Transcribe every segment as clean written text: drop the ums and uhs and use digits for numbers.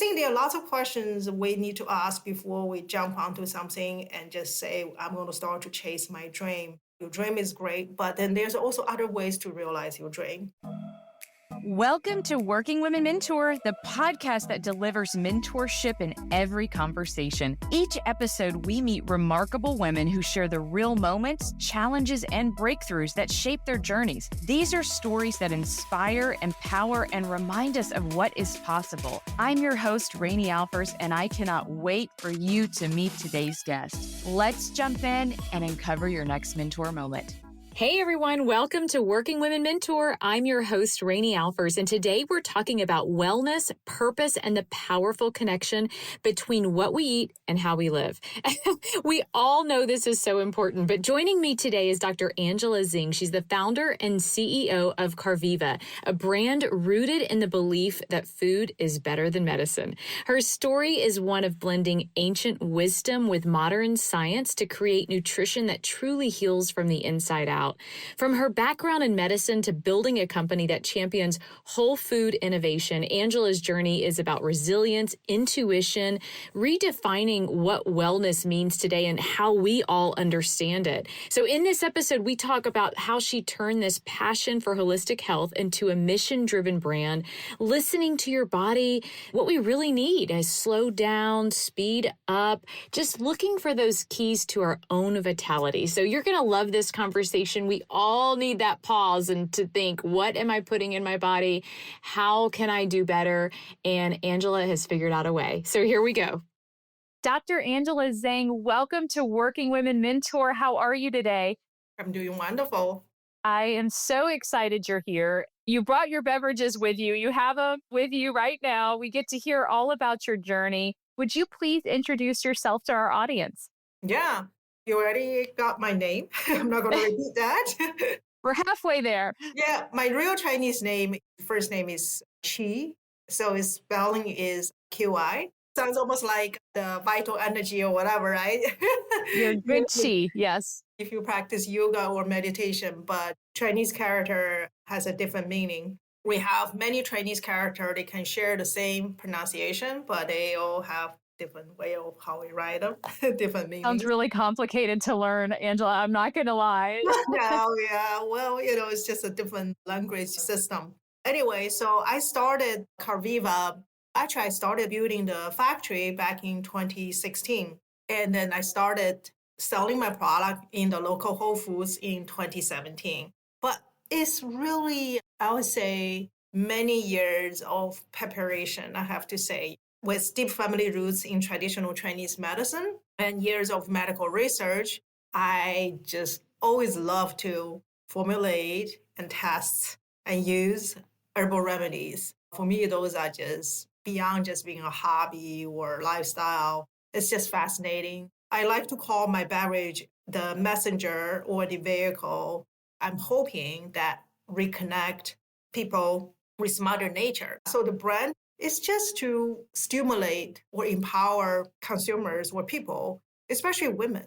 think there are lots of questions we need to ask before we jump onto something and just say, I'm going to start to chase my dream. Your dream is great, but then there's also other ways to realize your dream. Welcome to Working Women Mentor, the podcast that delivers mentorship in every conversation. Each episode, we meet remarkable women who share the real moments, challenges, and breakthroughs that shape their journeys. These are stories that inspire, empower, and remind us of what is possible. I'm your host, Rani Alfers, and I cannot wait for you to meet today's guest. Let's jump in and uncover your next mentor moment. Hey everyone, welcome to Working Women Mentor. I'm your host, Rani Alfers, and today we're talking about wellness, purpose, and the powerful connection between what we eat and how we live. We all know this is so important, but joining me today is Dr. Angela Zeng. She's the founder and CEO of Carviva, a brand rooted in the belief that food is better than medicine. Her story is one of blending ancient wisdom with modern science to create nutrition that truly heals from the inside out. From her background in medicine to building a company that champions whole food innovation, Angela's journey is about resilience, intuition, redefining what wellness means today and how we all understand it. So in this episode, we talk about how she turned this passion for holistic health into a mission-driven brand, listening to your body. What we really need is slow down, speed up, just looking for those keys to our own vitality. So you're going to love this conversation. We all need that pause and to think, what am I putting in my body? How can I do better? And Angela has figured out a way. So here we go. Dr. Angela Zeng, welcome to Working Women Mentor. How are you today? I'm doing wonderful. I am so excited you're here. You brought your beverages with you. You have them with you right now. We get to hear all about your journey. Would you please introduce yourself to our audience? Yeah. You already got my name. I'm not going to repeat that. We're halfway there. Yeah, my real Chinese name, first name is Qi. So its spelling is QI. Sounds almost like the vital energy or whatever, right? You're good Qi, yes. If you practice yoga or meditation, but Chinese character has a different meaning. We have many Chinese characters. They can share the same pronunciation, but they all have different way of how we write them, different meanings. Sounds really complicated to learn, Angela. I'm not going to lie. Yeah. Well, it's just a different language system. Anyway, so I started Carviva. Actually, I started building the factory back in 2016. And then I started selling my product in the local Whole Foods in 2017. But it's really, I would say, many years of preparation, I have to say. With deep family roots in traditional Chinese medicine and years of medical research, I just always love to formulate and test and use herbal remedies. For me, those are just beyond just being a hobby or lifestyle. It's just fascinating. I like to call my beverage the messenger or the vehicle. I'm hoping that reconnect people with Mother Nature. So the brand is just to stimulate or empower consumers or people, especially women.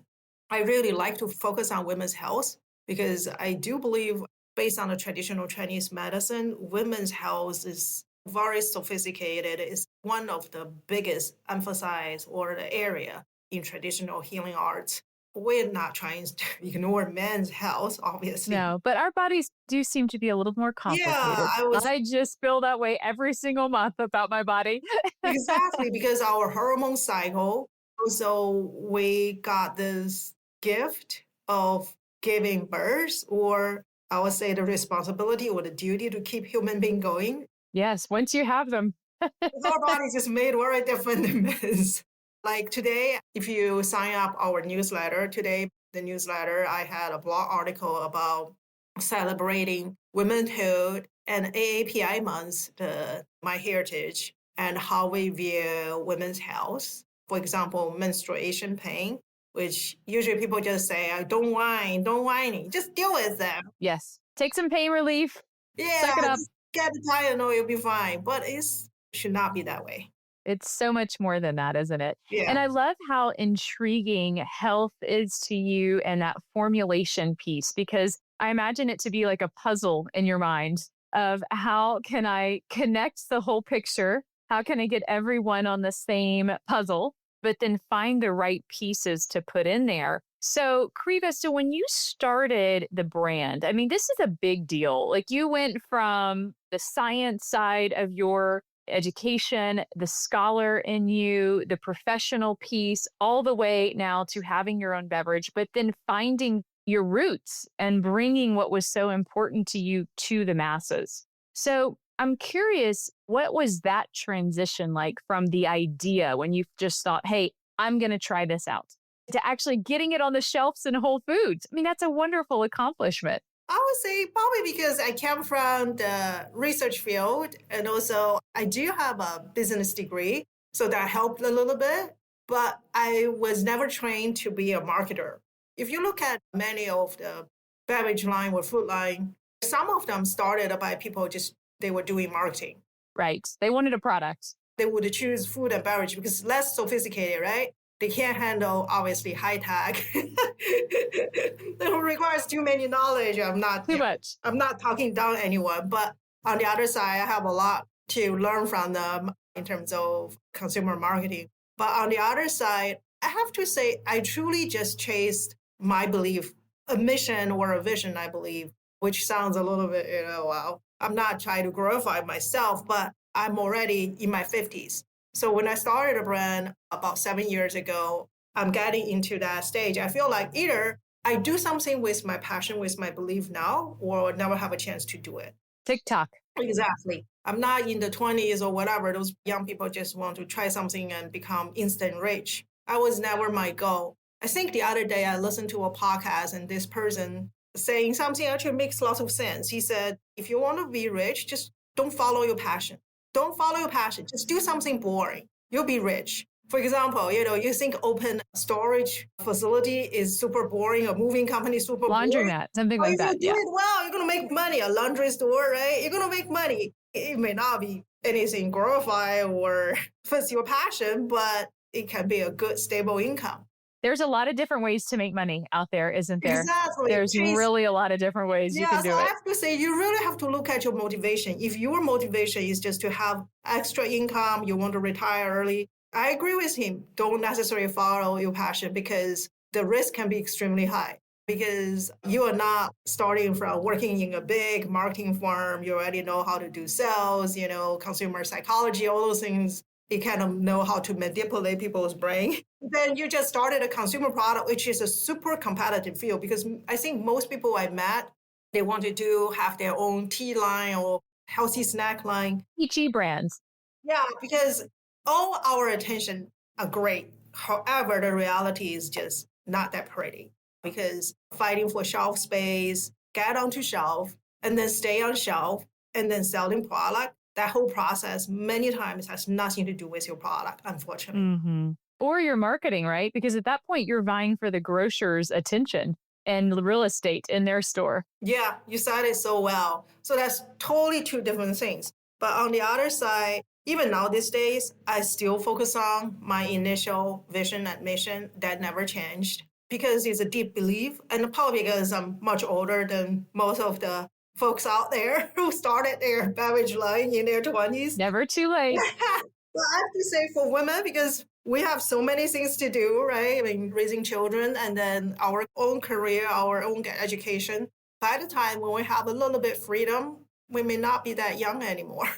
I really like to focus on women's health because I do believe, based on the traditional Chinese medicine, women's health is very sophisticated. It's one of the biggest emphasis or the area in traditional healing arts. We're not trying to ignore men's health, obviously. No, but our bodies do seem to be a little more complicated. Yeah, I just feel that way every single month about my body. Exactly, because our hormone cycle, also we got this gift of giving birth, or I would say the responsibility or the duty to keep human being going. Yes, once you have them. Our body is made very different than this. Like today, if you sign up our newsletter, the newsletter, I had a blog article about celebrating womanhood and AAPI month, my heritage, and how we view women's health. For example, menstruation pain, which usually people just say, don't whine, just deal with them. Yes, take some pain relief. Yeah, suck it up. Get the Tylenol, you'll be fine. But it should not be that way. It's so much more than that, isn't it? Yeah. And I love how intriguing health is to you and that formulation piece, because I imagine it to be like a puzzle in your mind of how can I connect the whole picture? How can I get everyone on the same puzzle, but then find the right pieces to put in there? So, Kriva, so when you started the brand, I mean, this is a big deal. Like you went from the science side of your education, the scholar in you, the professional piece, all the way now to having your own beverage, but then finding your roots and bringing what was so important to you to the masses. So I'm curious, what was that transition like from the idea when you just thought, hey, I'm going to try this out to actually getting it on the shelves in Whole Foods? I mean, that's a wonderful accomplishment. I would say probably because I came from the research field and also I do have a business degree. So that helped a little bit, but I was never trained to be a marketer. If you look at many of the beverage line or food line, some of them started by people just, they were doing marketing. Right. They wanted a product. They would choose food and beverage because it's less sophisticated, right? They can't handle obviously high tech. It requires too many knowledge. Too much. I'm not talking down anyone, but on the other side, I have a lot to learn from them in terms of consumer marketing. But on the other side, I have to say, I truly just chased my belief, a mission or a vision, I believe, which sounds a little bit, wow. I'm not trying to glorify myself, but I'm already in my 50s. So when I started a brand about 7 years ago, I'm getting into that stage. I feel like either I do something with my passion, with my belief now, or never have a chance to do it. TikTok. Exactly. I'm not in the 20s or whatever. Those young people just want to try something and become instant rich. That was never my goal. I think the other day I listened to a podcast and this person saying something actually makes lots of sense. He said, if you want to be rich, just don't follow your passion. Don't follow your passion. Just do something boring. You'll be rich. For example, you think open storage facility is super boring, a moving company is super boring. Laundromat, something like that. If you do it well, you're going to make money. A laundry store, right? You're going to make money. It may not be anything glorified or fits your passion, but it can be a good, stable income. There's a lot of different ways to make money out there, isn't there? Exactly. There's really a lot of different ways you can do it. I have to say, you really have to look at your motivation. If your motivation is just to have extra income, you want to retire early, I agree with him. Don't necessarily follow your passion because the risk can be extremely high because you are not starting from working in a big marketing firm. You already know how to do sales, consumer psychology, all those things. You kind of know how to manipulate people's brain. Then you just started a consumer product, which is a super competitive field because I think most people I met, they want to have their own tea line or healthy snack line. Peachy brands. Yeah, because all our attention are great. However, the reality is just not that pretty because fighting for shelf space, get onto shelf, and then stay on shelf, and then selling product, that whole process many times has nothing to do with your product, unfortunately. Mm-hmm. Or your marketing, right? Because at that point, you're vying for the grocer's attention and real estate in their store. Yeah, you said it so well. So that's totally two different things. But on the other side, even now these days, I still focus on my initial vision and mission that never changed because it's a deep belief. And probably because I'm much older than most of the folks out there who started their beverage line in their 20s. Never too late. Well, I have to say for women, because we have so many things to do, right? I mean, raising children and then our own career, our own education. By the time when we have a little bit freedom, we may not be that young anymore.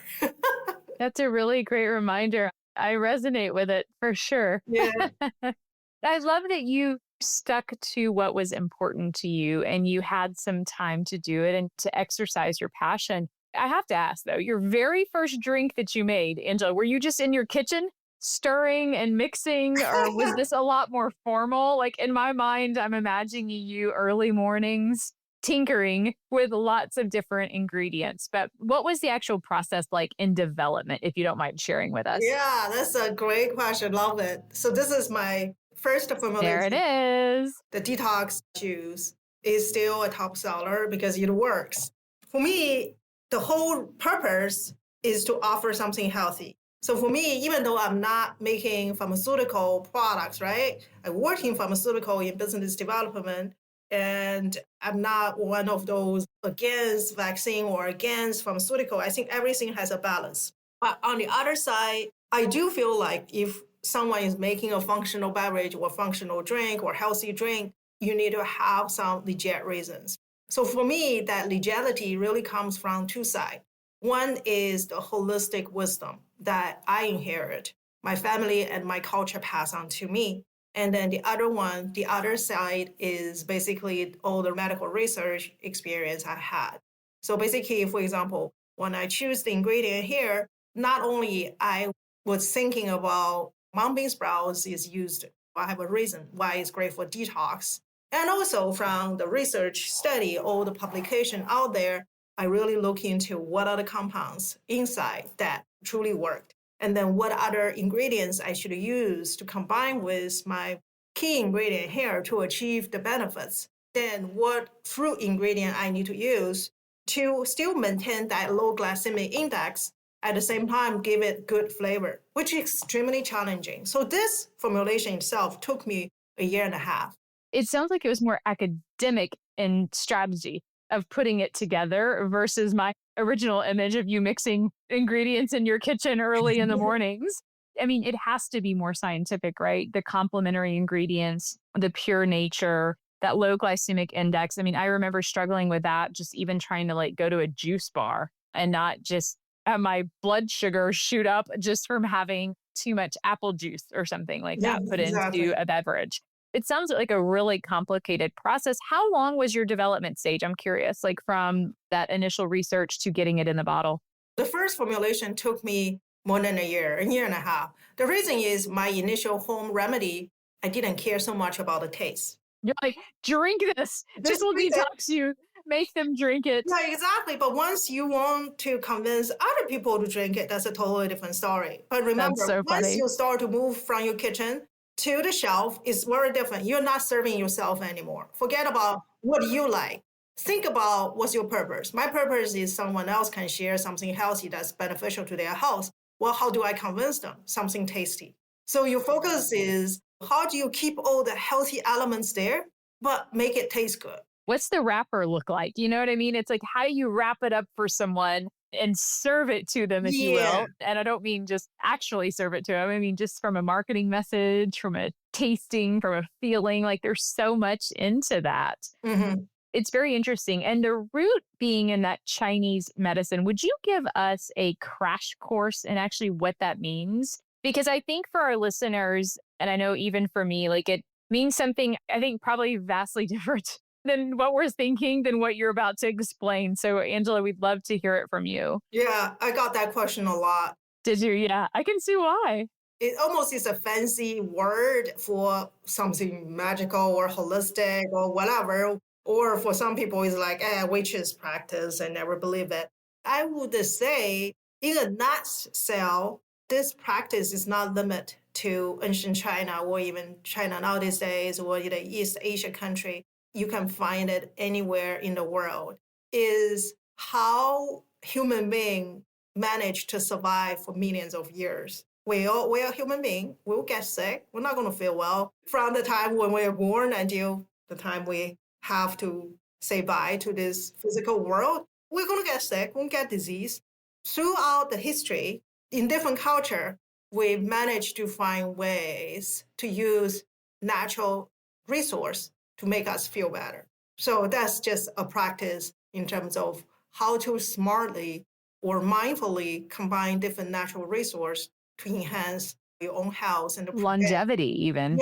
That's a really great reminder. I resonate with it for sure. Yeah. I love that you stuck to what was important to you and you had some time to do it and to exercise your passion. I have to ask though, your very first drink that you made, Angela, were you just in your kitchen stirring and mixing, or was this a lot more formal? Like in my mind, I'm imagining you early mornings tinkering with lots of different ingredients. But what was the actual process like in development, if you don't mind sharing with us? Yeah, that's a great question. Love it. So this is my first formulation. There it is. The Detox juice is still a top seller because it works. For me, the whole purpose is to offer something healthy. So for me, even though I'm not making pharmaceutical products, right? I work in pharmaceutical in business development, and I'm not one of those against vaccine or against pharmaceutical. I think everything has a balance. But on the other side, I do feel like if someone is making a functional beverage or functional drink or healthy drink, you need to have some legit reasons. So for me, that legality really comes from two sides. One is the holistic wisdom that I inherit, my family and my culture pass on to me. And then the other one, the other side is basically all the medical research experience I had. So basically, for example, when I choose the ingredient here, not only I was thinking about mung bean sprouts is used, I have a reason why it's great for detox. And also from the research study, all the publication out there, I really look into what are the compounds inside that truly worked. And then what other ingredients I should use to combine with my key ingredient here to achieve the benefits. Then what fruit ingredient I need to use to still maintain that low glycemic index at the same time give it good flavor, which is extremely challenging. So this formulation itself took me a year and a half. It sounds like it was more academic in strategy of putting it together versus my original image of you mixing ingredients in your kitchen early in the mornings. I mean, it has to be more scientific, right? The complementary ingredients, the pure nature, that low glycemic index. I mean, I remember struggling with that, just even trying to like go to a juice bar and not just have my blood sugar shoot up just from having too much apple juice or something like Yeah, that put into exactly. a beverage. It sounds like a really complicated process. How long was your development stage? I'm curious, like from that initial research to getting it in the bottle. The first formulation took me more than a year and a half. The reason is my initial home remedy, I didn't care so much about the taste. You're like, drink this. This Just will drink it. detox you. Make them drink it. Yeah, exactly. But once you want to convince other people to drink it, that's a totally different story. But That's remember, so once funny. you start to move from your kitchen to the shelf, it's very different. You're not serving yourself anymore. Forget about what you like. Think about what's your purpose. My purpose is someone else can share something healthy that's beneficial to their health. Well, how do I convince them? Something tasty. So your focus is how do you keep all the healthy elements there, but make it taste good? What's the wrapper look like? You know what I mean? It's like, how do you wrap it up for someone and serve it to them, if you Yeah. will? And I don't mean just actually serve it to them. I mean, just from a marketing message, from a tasting, from a feeling, like there's so much into that. Mhm. It's very interesting. And the root being in that Chinese medicine, would you give us a crash course in actually what that means? Because I think for our listeners, and I know even for me, like it means something, I think probably vastly different than what we're thinking, than what you're about to explain. So, Angela, we'd love to hear it from you. Yeah, I got that question a lot. Did you? Yeah, I can see why. It almost is a fancy word for something magical or holistic or whatever. Or for some people, it's like, witches practice and never believe it. I would say, in a nutshell, this practice is not limited to ancient China or even China now these days or in the East Asia country. You can find it anywhere in the world. Is how human being managed to survive for millions of years. We are human beings. We'll get sick. We're not going to feel well from the time when we're born until the time we have to say bye to this physical world. We're going to get sick. We'll get disease. Throughout the history, in different culture, we managed to find ways to use natural resource to make us feel better. So that's just a practice in terms of how to smartly or mindfully combine different natural resources to enhance your own health and to Longevity, even.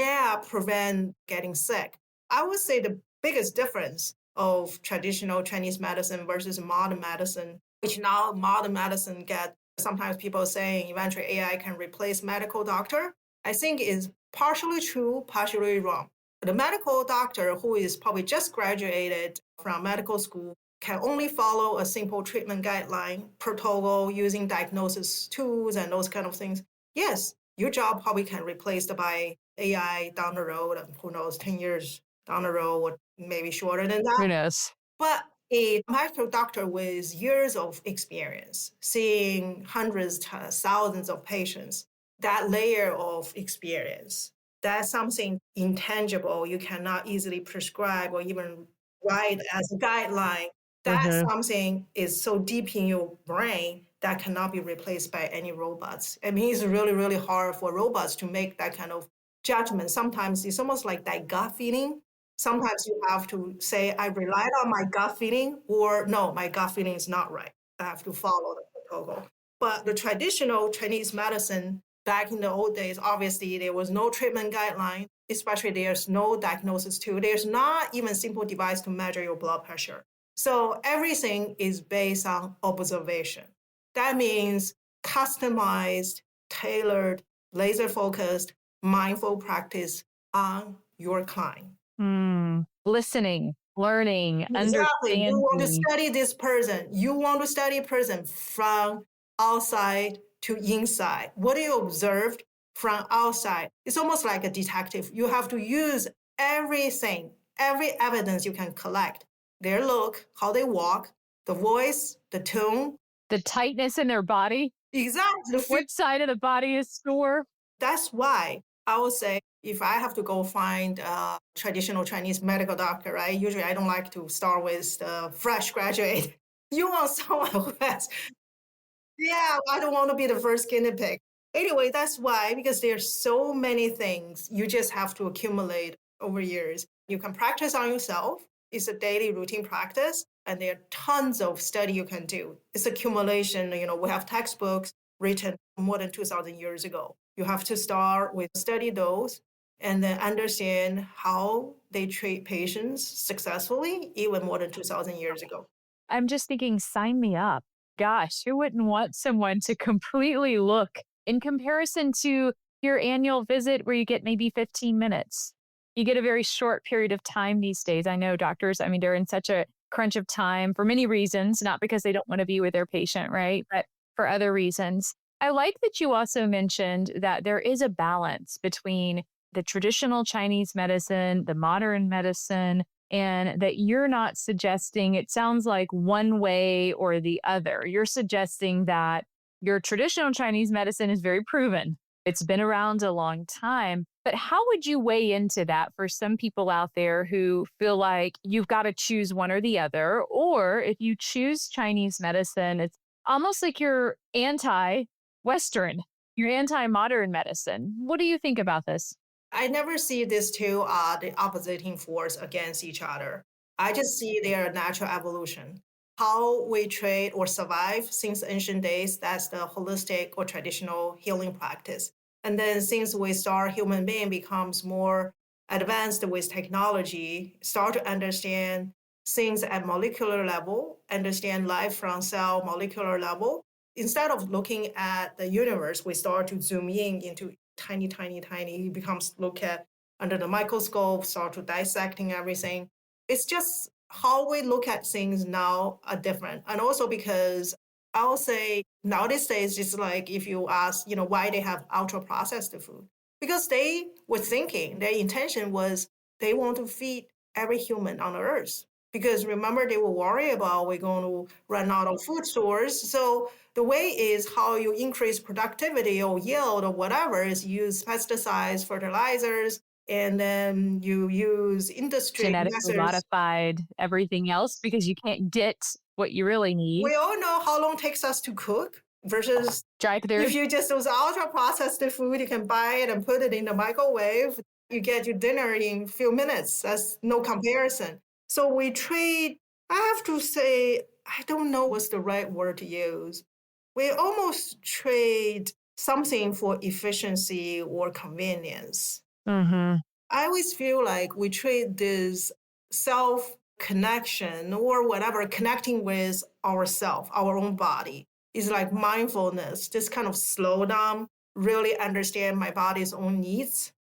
prevent getting sick. I would say the biggest difference of traditional Chinese medicine versus modern medicine, which now modern medicine get sometimes people saying eventually AI can replace medical doctor, I think is partially true, partially wrong. The medical doctor who is probably just graduated from medical school can only follow a simple treatment guideline, protocol using diagnosis tools and those kind of things. Yes, your job probably can replaced by AI down the road, who knows, 10 years down the road, or maybe shorter than that. Who knows? But a medical doctor with years of experience, seeing hundreds to thousands of patients, that layer of experience, that's something intangible you cannot easily prescribe or even write as a guideline. That Mhm. something is so deep in your brain that cannot be replaced by any robots. I mean, it's really, really hard for robots to make that kind of judgment. Sometimes it's almost like that gut feeling. Sometimes you have to say, I relied on my gut feeling, or no, my gut feeling is not right. I have to follow the protocol. But the traditional Chinese medicine back in the old days, obviously there was no treatment guideline, especially there's no diagnosis tool. There's not even simple device to measure your blood pressure. So everything is based on observation. That means customized, tailored, laser focused, mindful practice on your client. Listening, learning, Exactly. You want to understanding. study this person. You want to study a person from outside to inside. What you observed from outside? It's almost like a detective. You have to use everything, every evidence you can collect. Their look, how they walk, the voice, the tone. The tightness in their body. Exactly. What side of the body is sore? That's why I would say if I have to go find a traditional Chinese medical doctor, right? Usually I don't like to start with the fresh graduate. You want someone who has, yeah, I don't want to be the first guinea pig. Anyway, that's why, because there's so many things you just have to accumulate over years. You can practice on yourself. It's a daily routine practice. And there are tons of study you can do. It's accumulation. We have textbooks written more than 2,000 years ago. You have to start with study those and then understand how they treat patients successfully, even more than 2,000 years ago. I'm just thinking, sign me up. Gosh, who wouldn't want someone to completely look in comparison to your annual visit where you get maybe 15 minutes? You get a very short period of time these days. I know doctors, I mean, they're in such a crunch of time for many reasons, not because they don't want to be with their patient, right? But for other reasons. I like that you also mentioned that there is a balance between the traditional Chinese medicine, the modern medicine, and that you're not suggesting it sounds like one way or the other. You're suggesting that your traditional Chinese medicine is very proven. It's been around a long time. But how would you weigh into that for some people out there who feel like you've got to choose one or the other? Or if you choose Chinese medicine, it's almost like you're anti Western, you're anti modern medicine. What do you think about this? I never see these two are the opposing force against each other. I just see their natural evolution. How we trade or survive since ancient days, that's the holistic or traditional healing practice. And then since we start, human being becomes more advanced with technology, start to understand things at molecular level, understand life from cell molecular level. Instead of looking at the universe, we start to zoom in into tiny, tiny, tiny. It becomes look at under the microscope, start to dissecting everything. It's just how we look at things now are different. And also because I'll say nowadays it's like if you ask, why they have ultra processed food. Because they were thinking, their intention was they want to feed every human on earth. Because remember, they were worried about we're going to run out of food stores. So the way is how you increase productivity or yield or whatever is use pesticides, fertilizers, and then you use industry Genetically methods. modified everything else because you can't get what you really need. We all know how long it takes us to cook versus Drive if through. you just use ultra processed food, you can buy it and put it in the microwave. You get your dinner in a few minutes. That's no comparison. So we trade, I have to say, I don't know what's the right word to use. We almost trade something for efficiency or convenience. Mm-hmm. I always feel like we trade this self connection or whatever, connecting with ourself, our own body, is like mindfulness, just kind of slow down, really understand my body's own needs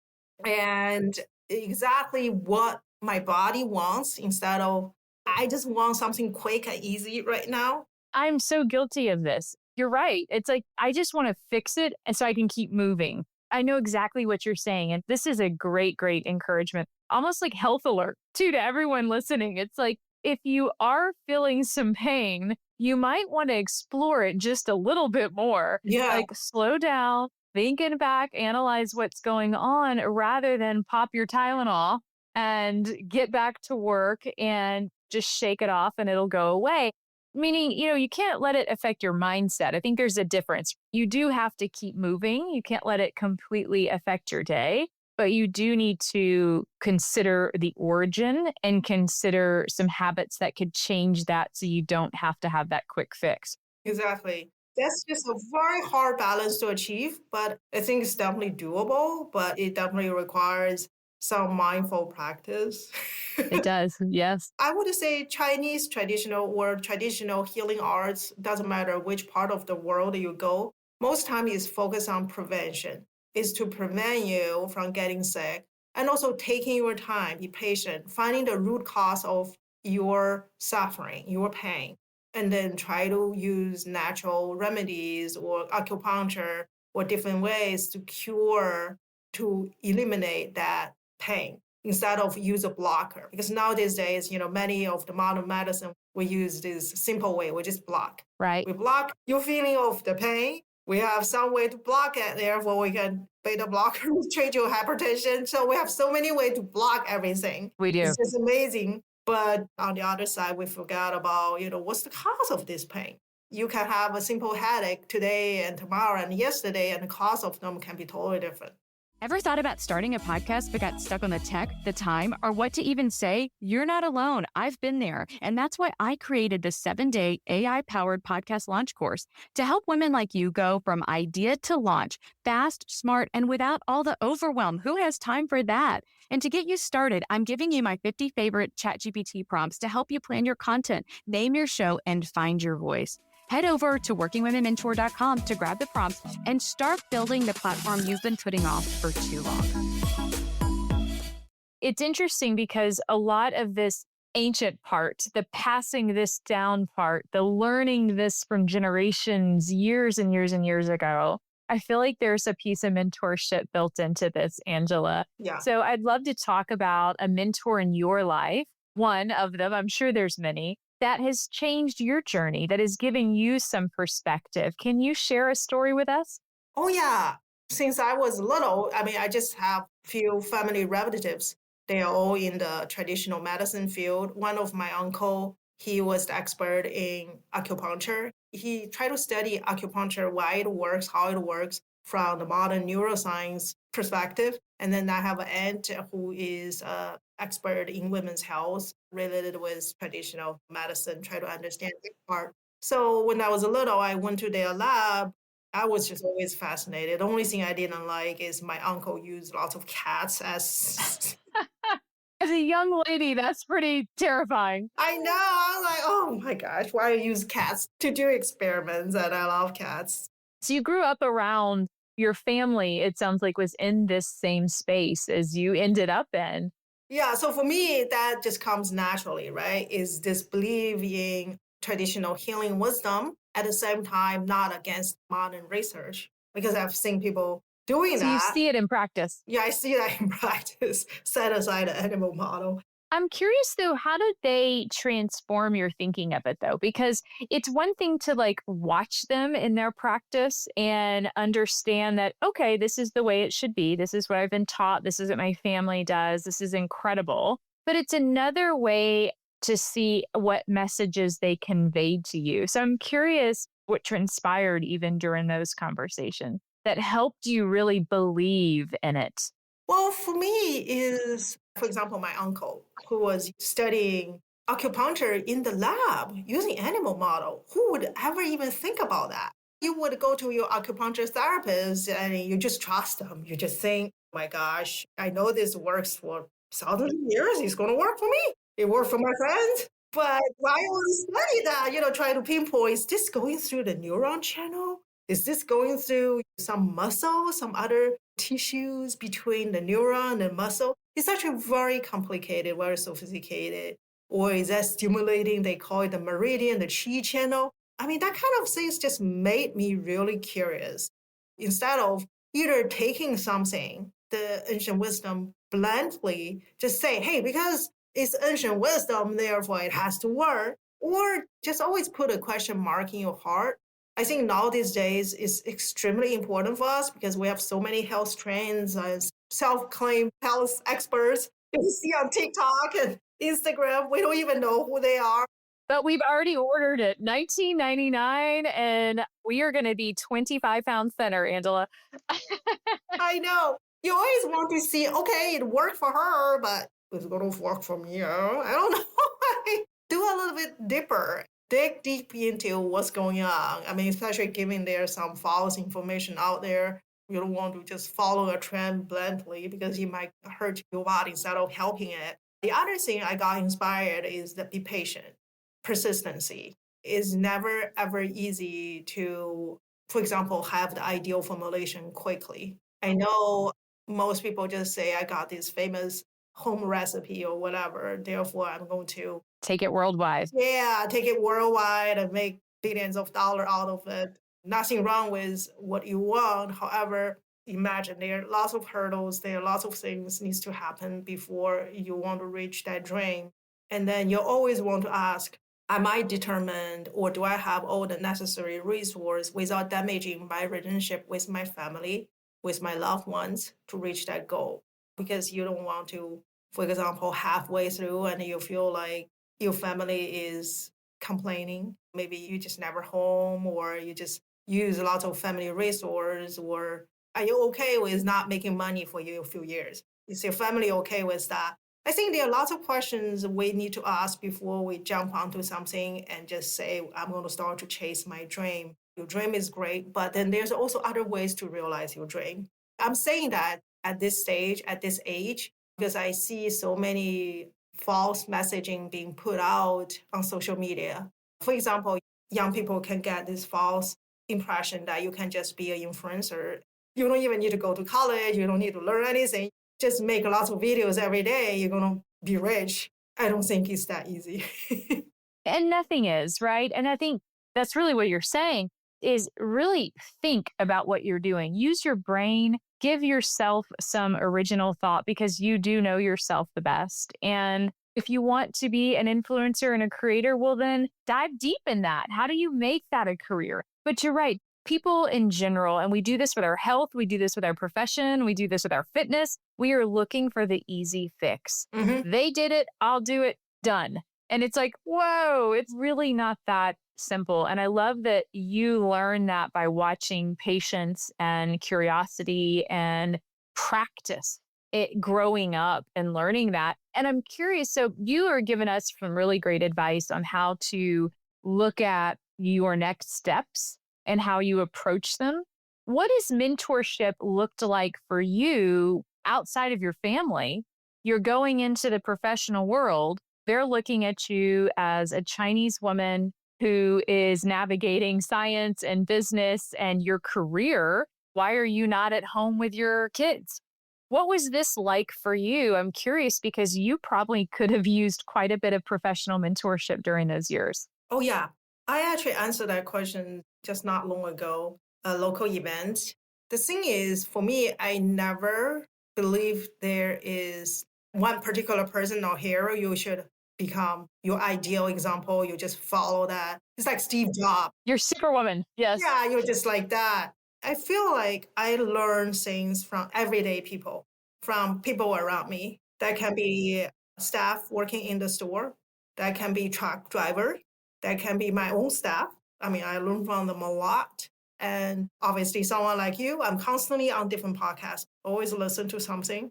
and exactly what my body wants instead of I just want something quick and easy right now. I'm so guilty of this. You're right. It's like, I just want to fix it and so I can keep moving. I know exactly what you're saying. And this is a great, great encouragement, almost like health alert too to everyone listening. It's like, if you are feeling some pain, you might want to explore it just a little bit more. Yeah. Like slow down, think it back, analyze what's going on rather than pop your Tylenol and get back to work and just shake it off and it'll go away. Meaning, you can't let it affect your mindset. I think there's a difference. You do have to keep moving. You can't let it completely affect your day, but you do need to consider the origin and consider some habits that could change that so you don't have to have that quick fix. Exactly. That's just a very hard balance to achieve, but I think it's definitely doable, but it definitely requires some mindful practice. It does. Yes. I would say Chinese traditional or traditional healing arts, doesn't matter which part of the world you go, most time is focused on prevention, is to prevent you from getting sick and also taking your time, be patient, finding the root cause of your suffering, your pain, and then try to use natural remedies or acupuncture or different ways to cure, to eliminate that pain instead of use a blocker. Because nowadays days, many of the modern medicine, we use this simple way, we just block. Right. We block your feeling of the pain. We have some way to block it. Therefore, we can beta blockers treat your hypertension. So we have so many ways to block everything. We do. It's just amazing. But on the other side, we forgot about, what's the cause of this pain? You can have a simple headache today and tomorrow and yesterday, and the cause of them can be totally different. Ever thought about starting a podcast but got stuck on the tech, the time, or what to even say? You're not alone. I've been there. And that's why I created the 7-day AI-powered podcast launch course to help women like you go from idea to launch, fast, smart, and without all the overwhelm. Who has time for that? And to get you started, I'm giving you my 50 favorite ChatGPT prompts to help you plan your content, name your show, and find your voice. Head over to workingwomenmentor.com to grab the prompts and start building the platform you've been putting off for too long. It's interesting because a lot of this ancient part, the passing this down part, the learning this from generations, years and years and years ago, I feel like there's a piece of mentorship built into this, Angela. Yeah. So I'd love to talk about a mentor in your life, one of them, I'm sure there's many, that has changed your journey, that is giving you some perspective. Can you share a story with us? Oh, yeah. Since I was little, I just have few family relatives. They are all in the traditional medicine field. One of my uncle, he was the expert in acupuncture. He tried to study acupuncture, why it works, how it works from the modern neuroscience perspective. And then I have an aunt who is expert in women's health related with traditional medicine, try to understand that part. So when I was little, I went to their lab. I was just always fascinated. The only thing I didn't like is my uncle used lots of cats as As a young lady, that's pretty terrifying. I know. I was like, oh my gosh, why use cats to do experiments? And I love cats. So you grew up around your family, it sounds like, was in this same space as you ended up in. Yeah, so for me, that just comes naturally, right? Is this belief in traditional healing wisdom at the same time not against modern research? Because I've seen people doing So you that. see it in practice. Yeah, I see that in practice, set aside the animal model. I'm curious though, how did they transform your thinking of it though? Because it's one thing to like watch them in their practice and understand that, okay, this is the way it should be. This is what I've been taught. This is what my family does. This is incredible. But it's another way to see what messages they conveyed to you. So I'm curious what transpired even during those conversations that helped you really believe in it. Well, for me is, for example, my uncle who was studying acupuncture in the lab using animal model. Who would ever even think about that? You would go to your acupuncture therapist and you just trust them. You just think, oh my gosh, I know this works for thousands of years. It's going to work for me. It worked for my friends. But why would you study that? Try to pinpoint, is this going through the neuron channel? Is this going through some muscle, some other tissues between the neuron and muscle? It's actually very complicated, very sophisticated. Or is that stimulating? They call it the meridian, the chi channel. That kind of things just made me really curious. Instead of either taking something, the ancient wisdom, bluntly, just say, hey, because it's ancient wisdom, therefore it has to work, or just always put a question mark in your heart. I think now these days is extremely important for us because we have so many health trends and self-claimed health experts you see on TikTok and Instagram. We don't even know who they are. But we've already ordered it, 19.99, and we are going to be 25 pounds thinner, Angela. I know. You always want to see, okay, it worked for her, but it's going to work for me. I don't know. Do a little bit deeper. Dig deep into what's going on. I mean, especially given there's some false information out there. You don't want to just follow a trend blindly because it might hurt your body instead of helping it. The other thing I got inspired is that be patient. Persistency is never ever easy to, for example, have the ideal formulation quickly. I know most people just say, I got this famous home recipe or whatever, therefore I'm going to, Take it worldwide. yeah, take it worldwide and make billions of dollars out of it. Nothing wrong with what you want. However, imagine there are lots of hurdles, there are lots of things needs to happen before you want to reach that dream. And then you always want to ask, am I determined or do I have all the necessary resource without damaging my relationship with my family, with my loved ones to reach that goal? Because you don't want to, for example, halfway through and you feel like your family is complaining. Maybe you just never home or you just use a lot of family resource, or are you okay with not making money for you a few years? Is your family okay with that? I think there are lots of questions we need to ask before we jump onto something and just say, I'm going to start to chase my dream. Your dream is great, but then there's also other ways to realize your dream. I'm saying that at this stage, at this age, because I see so many false messaging being put out on social media. For example, young people can get this false impression that you can just be an influencer. You don't even need to go to college. You don't need to learn anything. Just make lots of videos every day. You're going to be rich. I don't think it's that easy. And nothing is, right? And I think that's really what you're saying is really think about what you're doing. Use your brain, give yourself some original thought because you do know yourself the best. And if you want to be an influencer and a creator, well, then dive deep in that. How do you make that a career? But you're right. People in general, and we do this with our health, we do this with our profession, we do this with our fitness, we are looking for the easy fix. They did it, I'll do it, done. And it's like, whoa, it's really not that simple. And I love that you learn that by watching patience and curiosity and practice it growing up and learning that. And I'm curious, so you are giving us some really great advice on how to look at your next steps and how you approach them. What does mentorship looked like for you outside of your family? You're going into the professional world. They're looking at you as a Chinese woman who is navigating science and business and your career. Why are you not at home with your kids? What was this like for you? I'm curious because you probably could have used quite a bit of professional mentorship during those years. Oh, yeah. I actually answered that question just not long ago, a local event. The thing is, for me, I never believe there is one particular person or hero you should become your ideal example. You just follow that. It's like Steve Jobs. You're superwoman. Yes. Yeah, you're just like that. I feel like I learn things from everyday people, from people around me. That can be staff working in the store, that can be truck driver, that can be my own staff. I mean, I learn from them a lot. And obviously, someone like you, I'm constantly on different podcasts, always listen to something.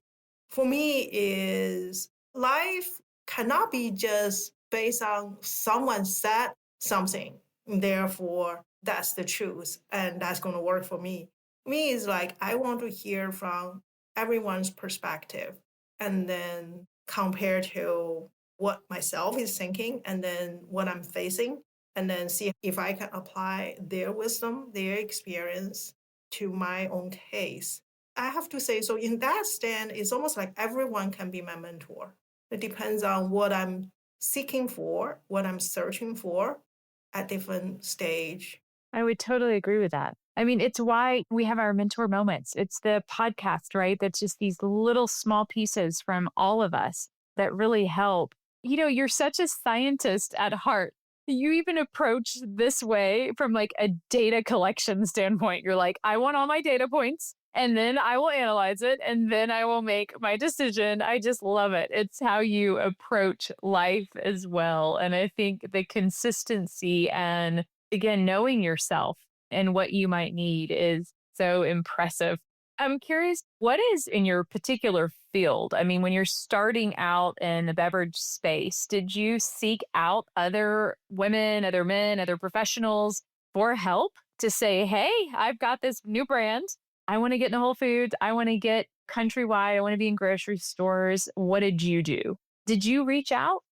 For me, is life cannot be just based on someone said something. Therefore, that's the truth and that's going to work for me. Me is like, I want to hear from everyone's perspective and then compare to what myself is thinking and then what I'm facing, and then see if I can apply their wisdom, their experience to my own case. I have to say, so in that stand, it's almost like everyone can be my mentor. It depends on what I'm seeking for, what I'm searching for at different stage. I would totally agree with that. I mean, it's why we have our mentor moments. It's the podcast, right? That's just these little small pieces from all of us that really help. You know, you're such a scientist at heart. You even approach this way from like a data collection standpoint. You're like, I want all my data points. and then I will analyze it and then I will make my decision. I just love it. It's how you approach life as well. And I think the consistency and again, knowing yourself and what you might need is so impressive. I'm curious, what is in your particular field? I mean, when you're starting out in the beverage space, did you seek out other women, other men, other professionals for help to say, hey, I've got this new brand. I want to get in Whole Foods. I want to get countrywide. I want to be in grocery stores. What did you do? Did you reach out?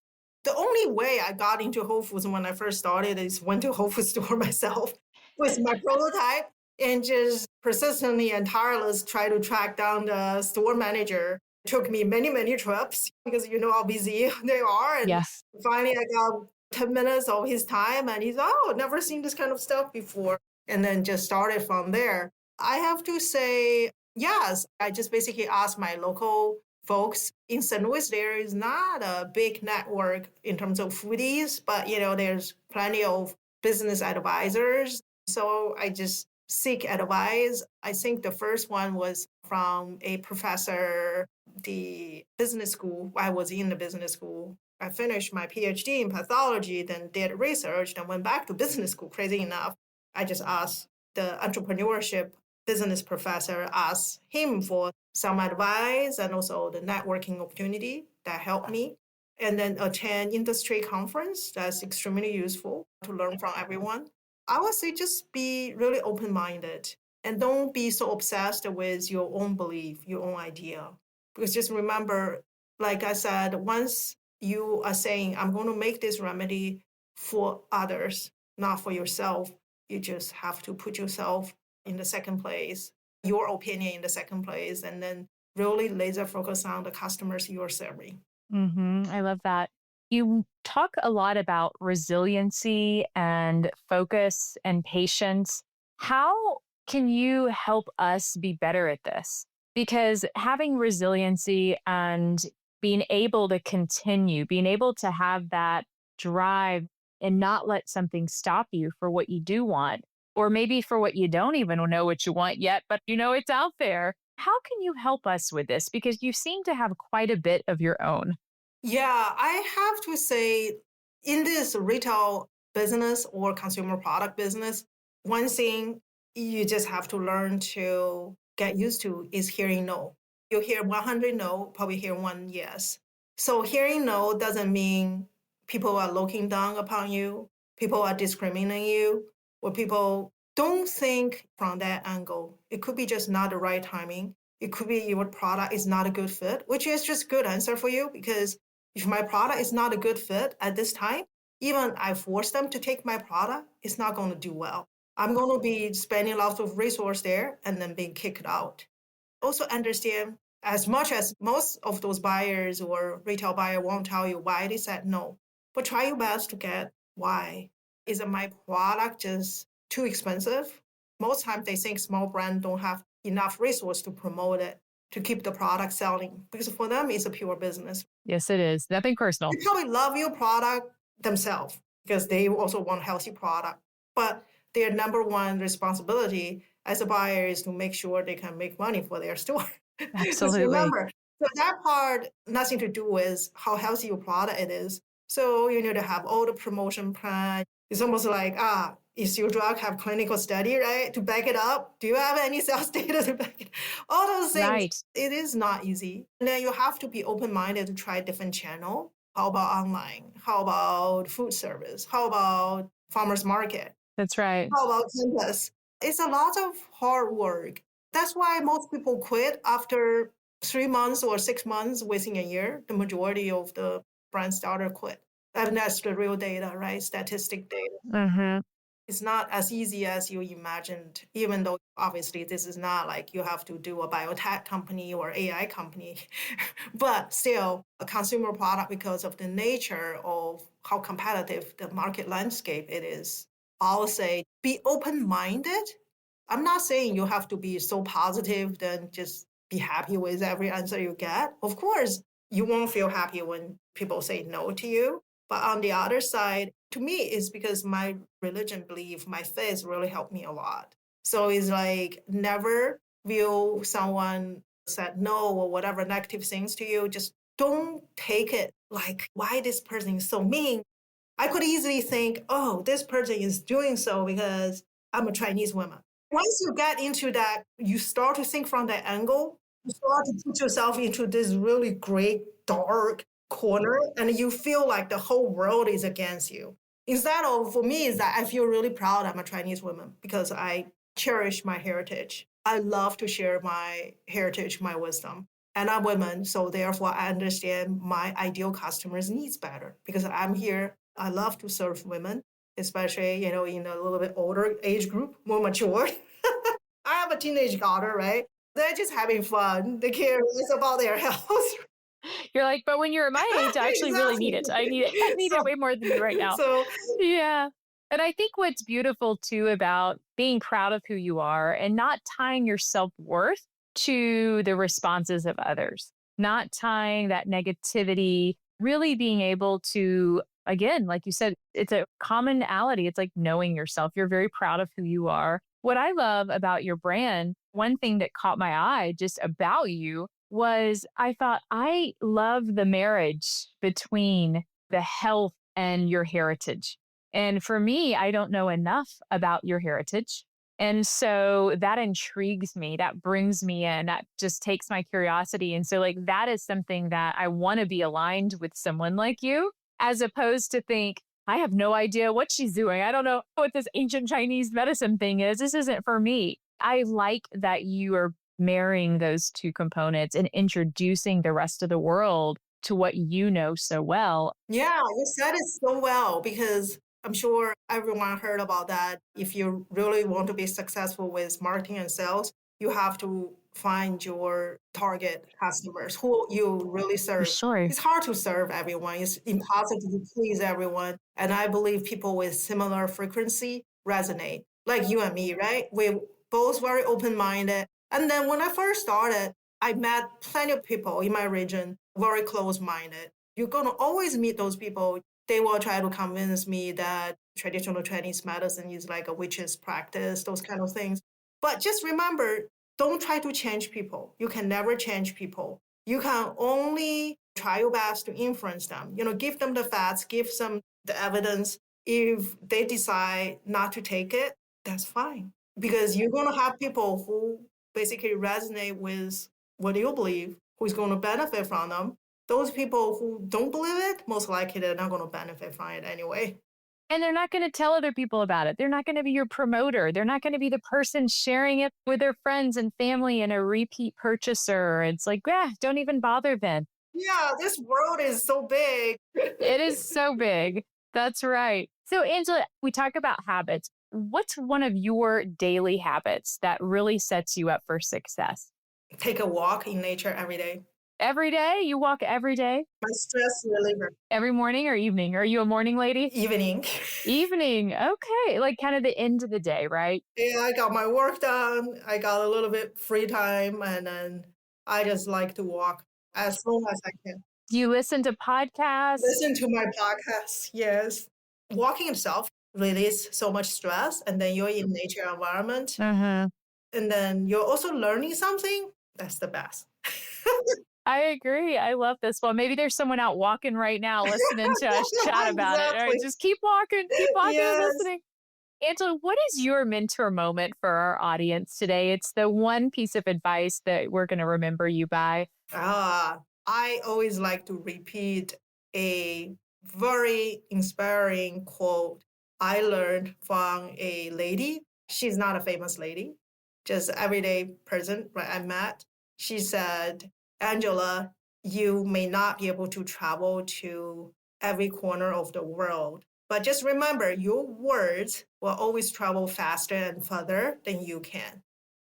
The only way I got into Whole Foods when I first started is went to Whole Foods store myself with my prototype and just persistently and tireless try to track down the store manager. It took me many, many trips because you know how busy they are. And Yes. finally I got 10 minutes of his time and he's, oh, never seen this kind of stuff before. And then just started from there. I have to say, yes, I just basically asked my local folks in St. Louis. There is not a big network in terms of foodies, but you know, there's plenty of business advisors. So I just seek advice. I think the first one was from a professor, the business school. I was in the business school. I finished my PhD in pathology, then did research, then went back to business school. Crazy enough, I just asked the entrepreneurship business professor, asked him for some advice and also the networking opportunity that helped me. And then attend industry conference. That's extremely useful to learn from everyone. I would say just be really open-minded and don't be so obsessed with your own belief, your own idea. Because just remember, like I said, once you are saying, I'm going to make this remedy for others, not for yourself, you just have to put yourself in the second place, your opinion in the second place, and then really laser focus on the customers you're serving. I love that. You talk a lot about resiliency and focus and patience. How can you help us be better at this? Because having resiliency and being able to continue, being able to have that drive and not let something stop you for what you do want, or maybe for what you don't even know what you want yet, but you know it's out there. How can you help us with this? Because you seem to have quite a bit of your own. Yeah, I have to say, in this retail business or consumer product business, one thing you just have to learn to get used to is hearing no. You hear 100 no, probably hear one yes. So hearing no doesn't mean people are looking down upon you, people are discriminating you, or people don't think from that angle. It could be just not the right timing. It could be your product is not a good fit, which is just good answer for you because if my product is not a good fit at this time, even I force them to take my product, it's not going to do well. I'm going to be spending lots of resource there and then being kicked out. Also understand as much as most of those buyers or retail buyer won't tell you why they said no, but try your best to get why. Is it my product just too expensive? Most times they think small brand don't have enough resource to promote it, to keep the product selling because for them it's a pure business. Yes, it is. Nothing personal. They probably love your product themselves because they also want healthy product. But their number one responsibility as a buyer is to make sure they can make money for their store. Just Absolutely. remember, so that part nothing to do with how healthy your product it is. So you need to have all the promotion plan. It's almost like, is your drug have clinical study, right? To back it up? Do you have any sales data to back it? All those things. Right. It is not easy. And then you have to be open-minded to try different channel. How about online? How about food service? How about farmers market? That's right. How about campus? It's a lot of hard work. That's why most people quit after 3 months or 6 months, within a year. The majority of the brand starter quit. And that's the real data, right? Statistic data. Hmm. It's not as easy as you imagined, even though obviously this is not like you have to do a biotech company or AI company, but still a consumer product because of the nature of how competitive the market landscape it is. I'll say be open-minded. I'm not saying you have to be so positive, then just be happy with every answer you get. Of course, you won't feel happy when people say no to you. But on the other side, to me, it's because my religion belief, my faith really helped me a lot. So it's like never view someone said no or whatever negative things to you, just don't take it like why this person is so mean. I could easily think, oh, this person is doing so because I'm a Chinese woman. Once you get into that, you start to think from that angle, you start to put yourself into this really great, dark corner, and you feel like the whole world is against you. Instead of, for me, is that I feel really proud I'm a Chinese woman because I cherish my heritage. I love to share my heritage, my wisdom. And I'm women, so therefore I understand my ideal customers' needs better because I'm here. I love to serve women, especially in a little bit older age group, more mature. I have a teenage daughter, right? They're just having fun. They care less about their health. You're like, but when you're my age, I actually really need Exactly. it. I need it. I need So, it way more than you right now. so Yeah. And I think what's beautiful too about being proud of who you are and not tying your self worth to the responses of others, not tying that negativity, really being able to, again, like you said, it's a commonality. It's like knowing yourself. You're very proud of who you are. What I love about your brand, one thing that caught my eye just about you was I thought, I love the marriage between the health and your heritage. And for me, I don't know enough about your heritage. And so that intrigues me. That brings me in. That just takes my curiosity. And so, like, that is something that I want to be aligned with someone like you, as opposed to think, I have no idea what she's doing. I don't know what this ancient Chinese medicine thing is. This isn't for me. I like that you are marrying those two components and introducing the rest of the world to what you know so well. yeah, you said it so well because I'm sure everyone heard about that. If you really want to be successful with marketing and sales, you have to find your target customers who you really For serve. sure. It's hard to serve everyone. It's impossible to please everyone. And I believe people with similar frequency resonate, like you and me, right? We're both very open-minded. And then when I first started, I met plenty of people in my region, very close-minded. You're going to always meet those people. They will try to convince me that traditional Chinese medicine is like a witch's practice, those kind of things. But just remember, don't try to change people. You can never change people. You can only try your best to influence them. Give them the facts, give them the evidence. If they decide not to take it, that's fine. Because you're going to have people who basically resonate with what you believe, who's going to benefit from them. Those people who don't believe it, most likely they're not going to benefit from it anyway. And they're not going to tell other people about it. They're not going to be your promoter. They're not going to be the person sharing it with their friends and family and a repeat purchaser. It's like, yeah, don't even bother then. Yeah, this world is so big. It is so big. That's right. So, Angela, we talk about habits. What's one of your daily habits that really sets you up for success? Take a walk in nature every day. Every day? You walk every day? My stress reliever. Every morning or evening? Are you a morning lady? Evening. Evening. Okay. Like kind of the end of the day, right? Yeah, I got my work done. I got a little bit free time, and then I just like to walk as long as I can. Do you listen to podcasts? Listen to my podcast. Yes. Walking itself release so much stress, and then you're in nature environment, Uh-huh. and then you're also learning something. That's the best. I agree. I love this one. Maybe there's someone out walking right now listening to us chat about it. All right, Exactly. just keep walking and Yes. listening. Angela, what is your mentor moment for our audience today? It's the one piece of advice that we're going to remember you by. I always like to repeat a very inspiring quote I learned from a lady. She's not a famous lady, just everyday person, right? I met. She said, Angela, you may not be able to travel to every corner of the world, but just remember your words will always travel faster and further than you can.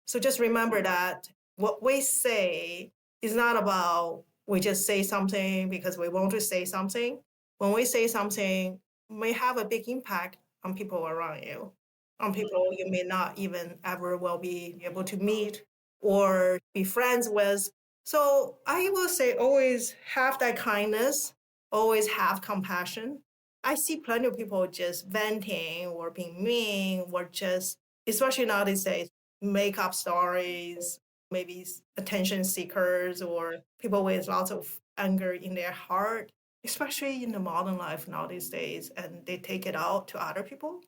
So just remember that what we say is not about we just say something because we want to say something. When we say something, may have a big impact on people around you, on people you may not even ever will be able to meet or be friends with. So I will say always have that kindness, always have compassion. I see plenty of people just venting or being mean or just, especially now these days, make up stories, maybe attention seekers or people with lots of anger in their heart, especially in the modern life now these days, and they take it out to other people.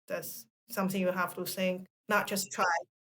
That's something you have to think, not just try.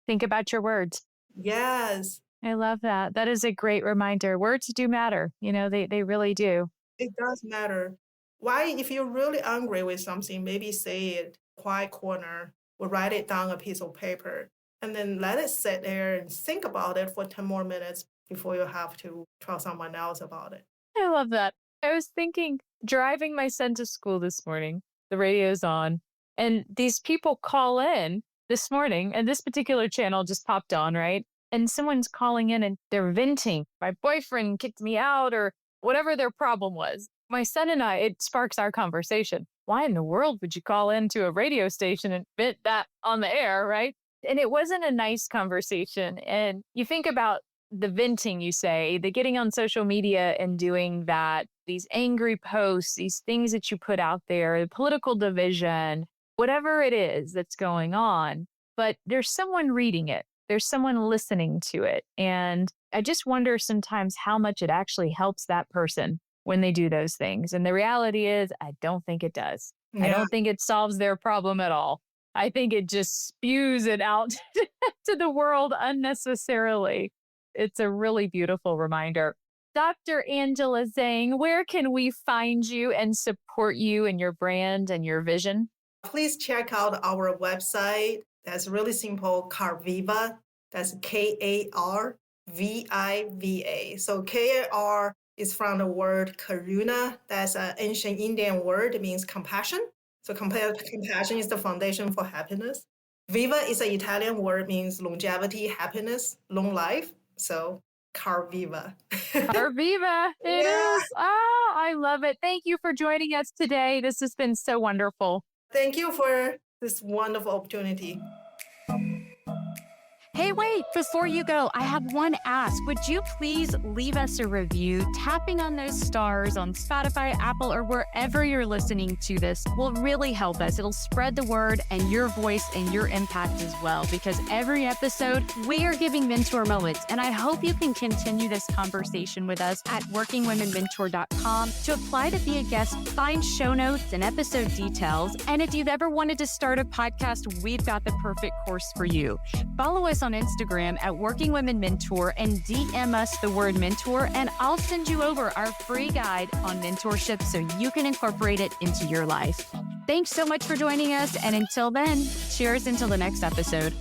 Think about your words. Yes, I love that. That is a great reminder. Words do matter. They really do. it does matter. Why, if you're really angry with something, maybe say it quiet corner or write it down a piece of paper and then let it sit there and think about it for 10 more minutes before you have to tell someone else about it. I love that. I was thinking, driving my son to school this morning, the radio's on, and these people call in this morning, and this particular channel just popped on, right? And someone's calling in and they're venting. My boyfriend kicked me out, or whatever their problem was. My son and I, it sparks our conversation. Why in the world would you call into a radio station and vent that on the air, right? And it wasn't a nice conversation. And you think about the venting, you say, the getting on social media and doing that, these angry posts, these things that you put out there, the political division, whatever it is that's going on. But there's someone reading it, there's someone listening to it. And I just wonder sometimes how much it actually helps that person when they do those things. And the reality is, I don't think it does. I Yeah. don't think it solves their problem at all. I think it just spews it out to the world unnecessarily. It's a really beautiful reminder. Dr. Angela Zeng, where can we find you and support you and your brand and your vision? Please check out our website. That's really simple, Carviva. That's Karviva. So Kar is from the word karuna. That's an ancient Indian word. It means compassion. So compassion is the foundation for happiness. Viva is an Italian word, means longevity, happiness, long life. So Carviva. Carviva, it Yeah. is. Oh, I love it. Thank you for joining us today. This has been so wonderful. Thank you for this wonderful opportunity. Hey, wait, before you go, I have one ask. Would you please leave us a review? Tapping on those stars on Spotify, Apple, or wherever you're listening to this will really help us. It'll spread the word and your voice and your impact as well, because every episode we are giving mentor moments. And I hope you can continue this conversation with us at workingwomenmentor.com. To apply to be a guest, find show notes and episode details. And if you've ever wanted to start a podcast, we've got the perfect course for you. Follow us on Instagram at Working Women Mentor and DM us the word mentor, and I'll send you over our free guide on mentorship so you can incorporate it into your life. Thanks so much for joining us. And until then, cheers until the next episode.